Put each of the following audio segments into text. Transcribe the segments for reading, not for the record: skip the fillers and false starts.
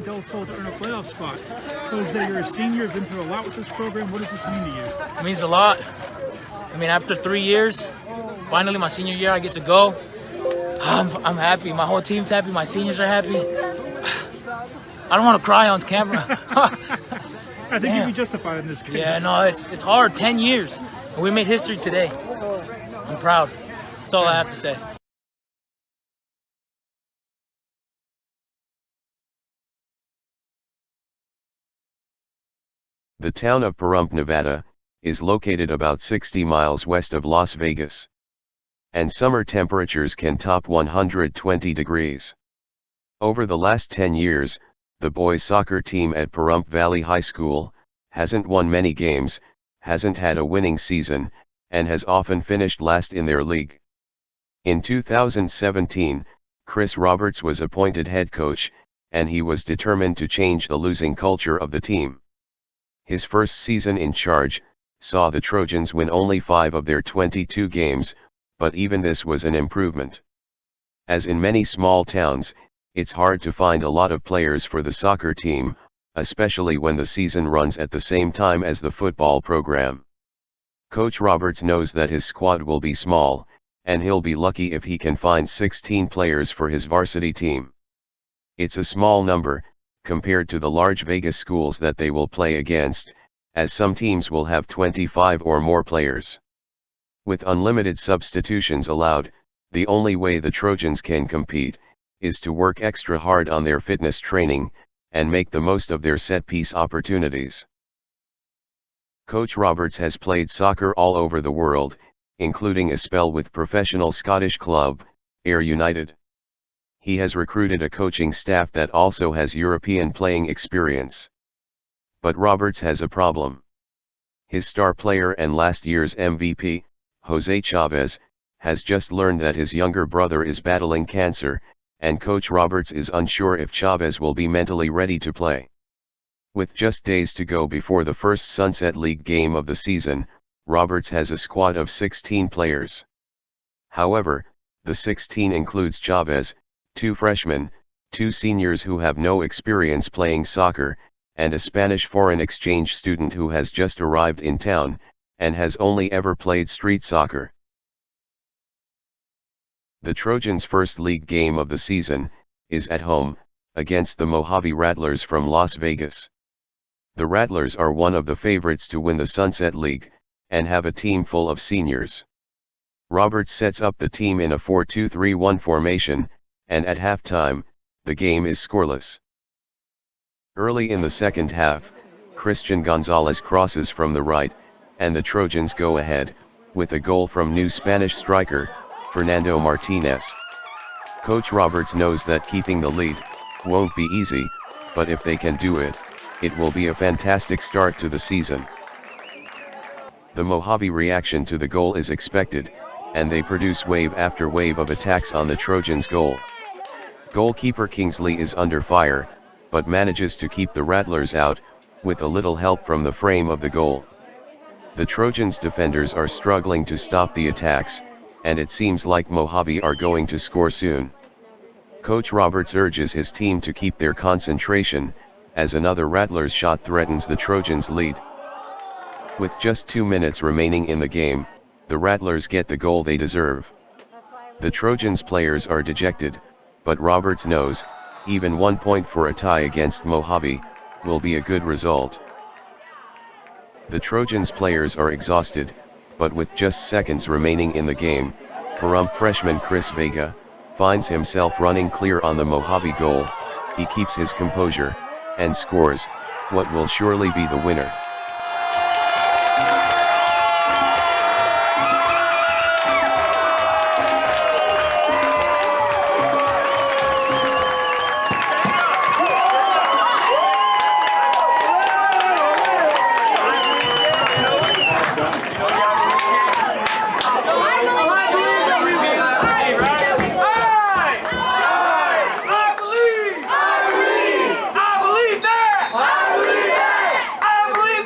Del Sol to earn a playoff spot. Jose, you're a senior, been through a lot with this program. What does this mean to you? It means a lot. I mean, after 3 years, finally my senior year, I get to go. I'm happy. My whole team's happy. My seniors are happy. I don't want to cry on camera. I think you'd be justified in this case. Yeah, no, it's hard. 10 years. And we made history today. I'm proud. That's all I have to say. The town of Pahrump, Nevada, is located about 60 miles west of Las Vegas. And summer temperatures can top 120 degrees. Over the last 10 years, the boys soccer team at Pahrump Valley High School hasn't won many games, hasn't had a winning season, and has often finished last in their league. In 2017, Chris Roberts was appointed head coach, and he was determined to change the losing culture of the team. His first season in charge saw the Trojans win only 5 of their 22 games, but even this was an improvement. As in many small towns, it's hard to find a lot of players for the soccer team, especially when the season runs at the same time as the football program. Coach Roberts knows that his squad will be small, and he'll be lucky if he can find 16 players for his varsity team. It's a small number, compared to the large Vegas schools that they will play against, as some teams will have 25 or more players. With unlimited substitutions allowed, the only way the Trojans can compete is to work extra hard on their fitness training, and make the most of their set-piece opportunities. Coach Roberts has played soccer all over the world, including a spell with professional Scottish club, Ayr United. He has recruited a coaching staff that also has European playing experience. But Roberts has a problem. His star player and last year's MVP, Jose Chavez, has just learned that his younger brother is battling cancer, and Coach Roberts is unsure if Chavez will be mentally ready to play. With just days to go before the first Sunset League game of the season, Roberts has a squad of 16 players. However, the 16 includes Chavez, 2 freshmen, 2 seniors who have no experience playing soccer, and a Spanish foreign exchange student who has just arrived in town, and has only ever played street soccer. The Trojans' first league game of the season is at home, against the Mojave Rattlers from Las Vegas. The Rattlers are one of the favorites to win the Sunset League, and have a team full of seniors. Roberts sets up the team in a 4-2-3-1 formation, and at halftime, the game is scoreless. Early in the second half, Christian Gonzalez crosses from the right, and the Trojans go ahead, with a goal from new Spanish striker, Fernando Martinez. Coach Roberts knows that keeping the lead won't be easy, but if they can do it, it will be a fantastic start to the season. The Mojave reaction to the goal is expected, and they produce wave after wave of attacks on the Trojans' goal. Goalkeeper Kingsley is under fire, but manages to keep the Rattlers out, with a little help from the frame of the goal. The Trojans' defenders are struggling to stop the attacks, and it seems like Mojave are going to score soon. Coach Roberts urges his team to keep their concentration, as another Rattlers shot threatens the Trojans' lead. With just 2 minutes remaining in the game, the Rattlers get the goal they deserve. The Trojans players are dejected, but Roberts knows, even 1 point for a tie against Mojave will be a good result. The Trojans players are exhausted, but with just seconds remaining in the game, Pahrump freshman Chris Vega finds himself running clear on the Mojave goal. He keeps his composure and scores what will surely be the winner. I believe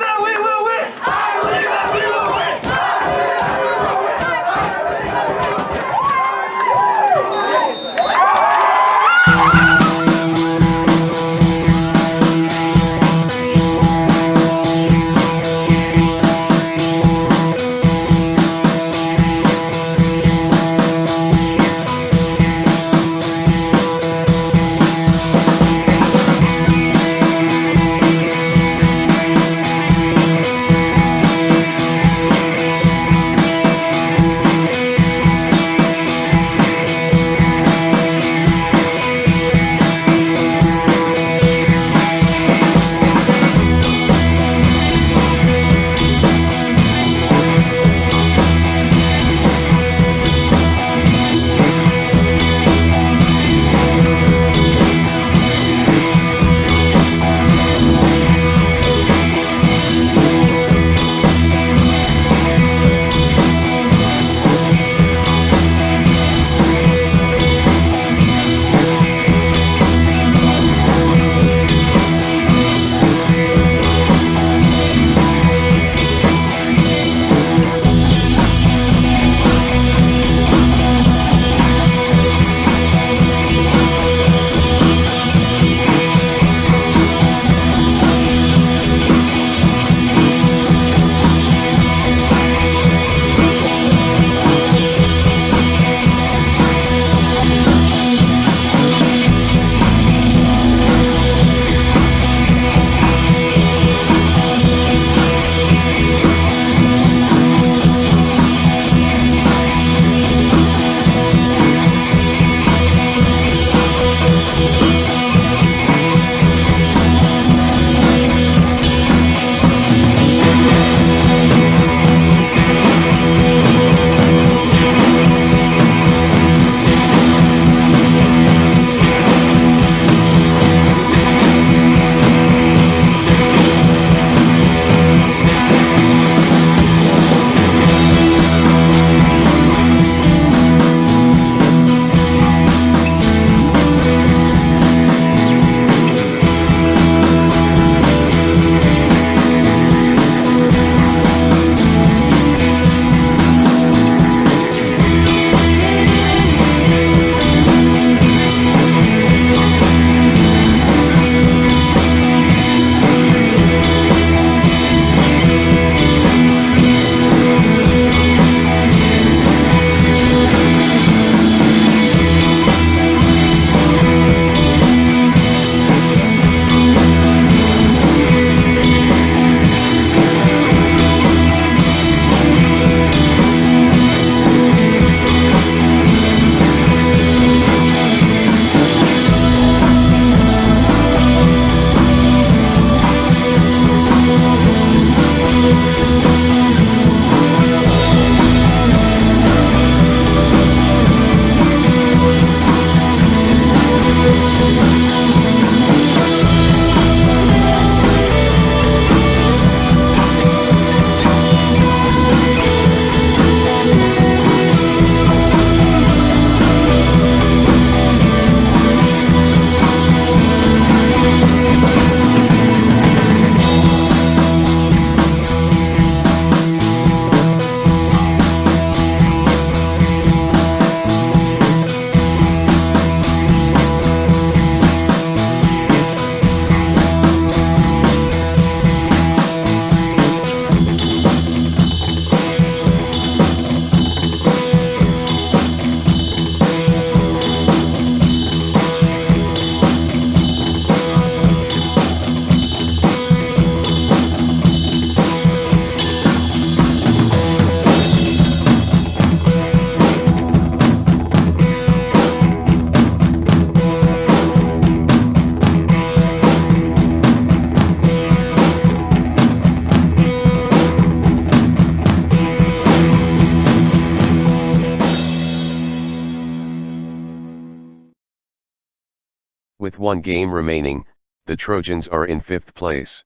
With one game remaining, the Trojans are in 5th place.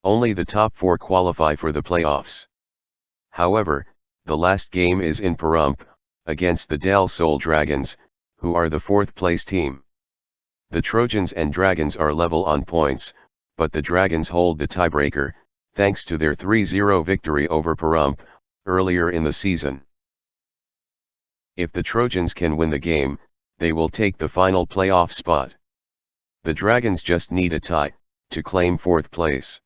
Only the top 4 qualify for the playoffs. However, the last game is in Pahrump, against the Del Sol Dragons, who are the 4th place team. The Trojans and Dragons are level on points, but the Dragons hold the tiebreaker, thanks to their 3-0 victory over Pahrump, earlier in the season. If the Trojans can win the game, they will take the final playoff spot. The Dragons just need a tie, to claim 4th place.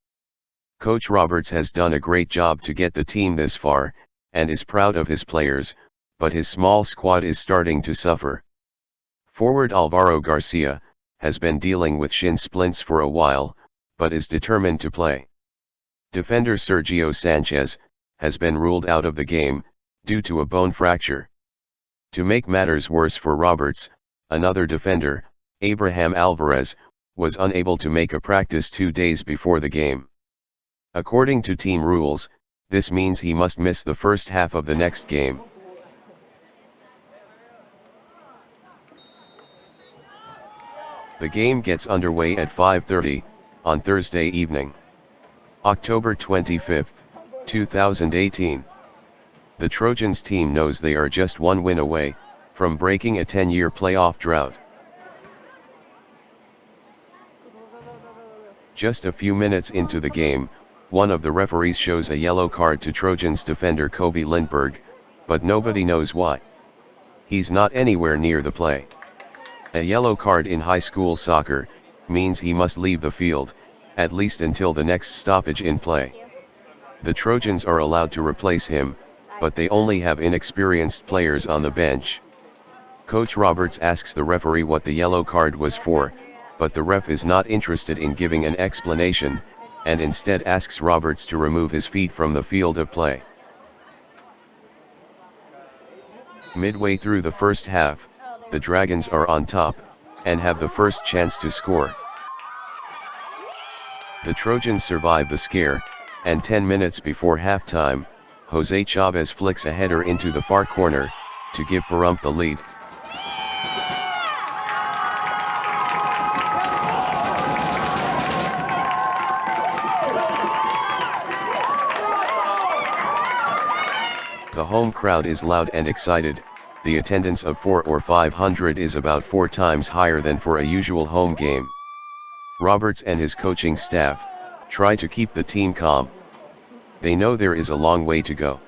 Coach Roberts has done a great job to get the team this far, and is proud of his players, but his small squad is starting to suffer. Forward Alvaro Garcia has been dealing with shin splints for a while, but is determined to play. Defender Sergio Sanchez has been ruled out of the game, due to a bone fracture. To make matters worse for Roberts, another defender, Abraham Alvarez, was unable to make a practice 2 days before the game. According to team rules, this means he must miss the first half of the next game. The game gets underway at 5:30, on Thursday evening. October 25, 2018. The Trojans team knows they are just one win away from breaking a 10-year playoff drought. Just a few minutes into the game, one of the referees shows a yellow card to Trojans defender Kobe Lindberg, but nobody knows why. He's not anywhere near the play. A yellow card in high school soccer means he must leave the field, at least until the next stoppage in play. The Trojans are allowed to replace him, but they only have inexperienced players on the bench. Coach Roberts asks the referee what the yellow card was for, but the ref is not interested in giving an explanation, and instead asks Roberts to remove his feet from the field of play. Midway through the first half, the Dragons are on top, and have the first chance to score. The Trojans survive the scare, and 10 minutes before halftime, Jose Chavez flicks a header into the far corner, to give Pahrump the lead. The home crowd is loud and excited. The attendance of 400 or 500 is about 4 times higher than for a usual home game. Roberts and his coaching staff try to keep the team calm. They know there is a long way to go.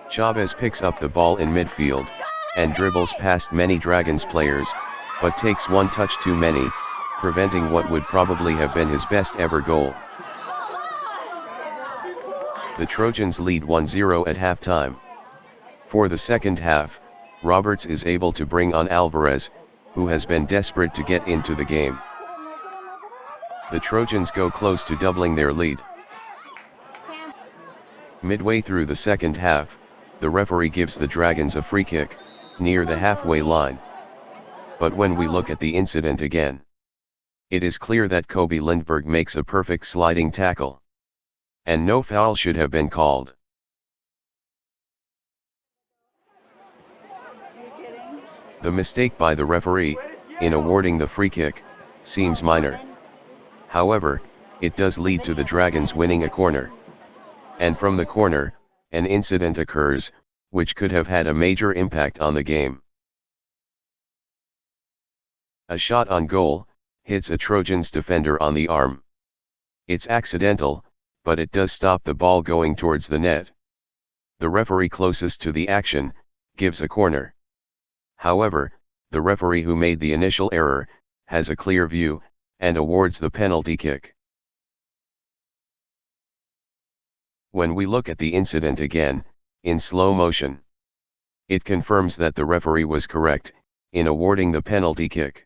Chavez picks up the ball in midfield, and dribbles past many Dragons players, but takes one touch too many, preventing what would probably have been his best ever goal. The Trojans lead 1-0 at halftime. For the second half, Roberts is able to bring on Alvarez, who has been desperate to get into the game. The Trojans go close to doubling their lead. Midway through the second half, the referee gives the Dragons a free kick, near the halfway line. But when we look at the incident again, it is clear that Kobe Lindberg makes a perfect sliding tackle. And no foul should have been called. The mistake by the referee, in awarding the free kick, seems minor. However, it does lead to the Dragons winning a corner. And from the corner, an incident occurs, which could have had a major impact on the game. A shot on goal hits a Trojans defender on the arm. It's accidental, but it does stop the ball going towards the net. The referee closest to the action gives a corner. However, the referee who made the initial error has a clear view and awards the penalty kick. When we look at the incident again, in slow motion, it confirms that the referee was correct in awarding the penalty kick.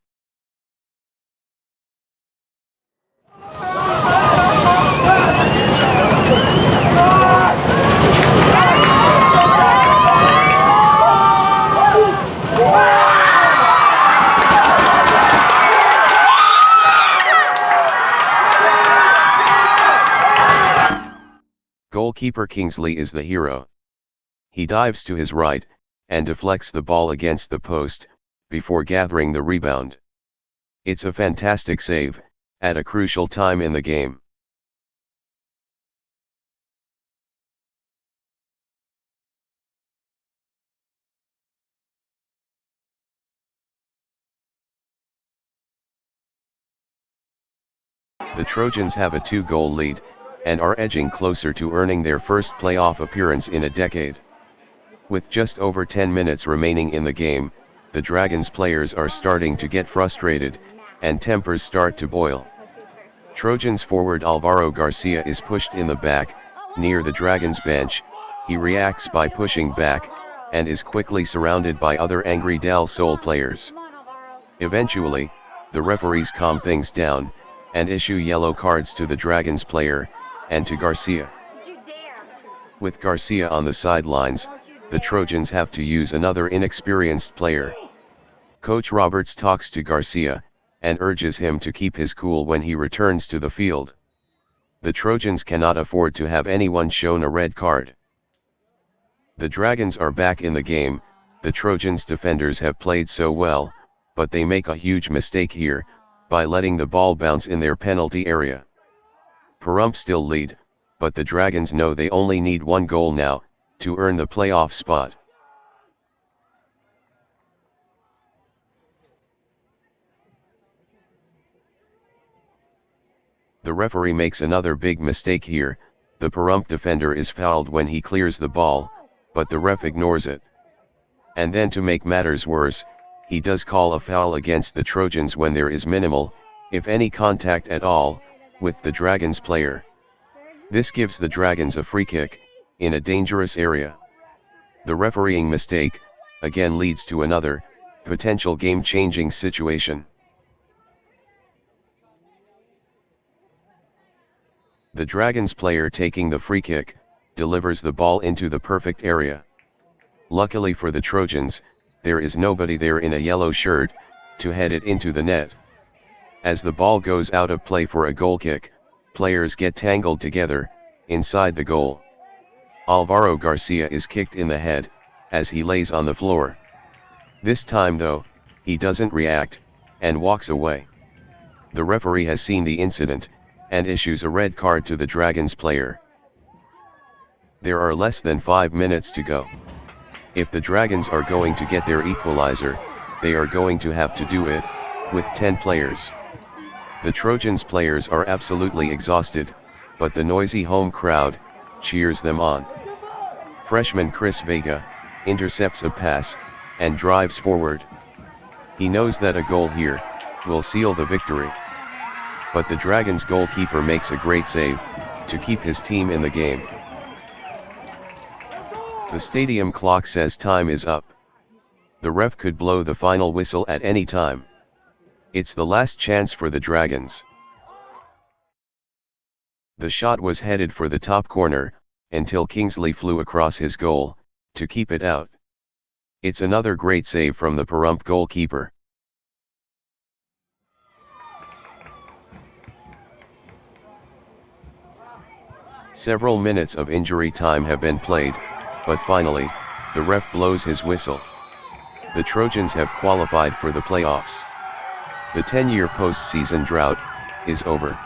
Goalkeeper Kingsley is the hero. He dives to his right, and deflects the ball against the post, before gathering the rebound. It's a fantastic save, at a crucial time in the game. The Trojans have a 2-goal lead, and are edging closer to earning their first playoff appearance in a decade. With just over 10 minutes remaining in the game, the Dragons players are starting to get frustrated, and tempers start to boil. Trojans forward Alvaro Garcia is pushed in the back, near the Dragons bench. He reacts by pushing back, and is quickly surrounded by other angry Del Sol players. Eventually, the referees calm things down, and issue yellow cards to the Dragons player, and to Garcia. With Garcia on the sidelines, the Trojans have to use another inexperienced player. Coach Roberts talks to Garcia, and urges him to keep his cool when he returns to the field. The Trojans cannot afford to have anyone shown a red card. The Dragons are back in the game. The Trojans defenders have played so well, but they make a huge mistake here, by letting the ball bounce in their penalty area. Pahrump still lead, but the Dragons know they only need 1 goal now, to earn the playoff spot. The referee makes another big mistake here. The Pahrump defender is fouled when he clears the ball, but the ref ignores it. And then to make matters worse, he does call a foul against the Trojans when there is minimal, if any contact at all, with the Dragons player. This gives the Dragons a free kick, in a dangerous area. The refereeing mistake, again leads to another, potential game-changing situation. The Dragons player taking the free kick, delivers the ball into the perfect area. Luckily for the Trojans, there is nobody there in a yellow shirt, to head it into the net. As the ball goes out of play for a goal kick, players get tangled together, inside the goal. Alvaro Garcia is kicked in the head, as he lays on the floor. This time though, he doesn't react, and walks away. The referee has seen the incident, and issues a red card to the Dragons player. There are less than 5 minutes to go. If the Dragons are going to get their equalizer, they are going to have to do it, with 10 players. The Trojans players are absolutely exhausted, but the noisy home crowd cheers them on. Freshman Chris Vega intercepts a pass, and drives forward. He knows that a goal here will seal the victory. But the Dragons goalkeeper makes a great save, to keep his team in the game. The stadium clock says time is up. The ref could blow the final whistle at any time. It's the last chance for the Dragons. The shot was headed for the top corner, until Kingsley flew across his goal, to keep it out. It's another great save from the Pahrump goalkeeper. Several minutes of injury time have been played, but finally, the ref blows his whistle. The Trojans have qualified for the playoffs. The 10-year postseason drought is over.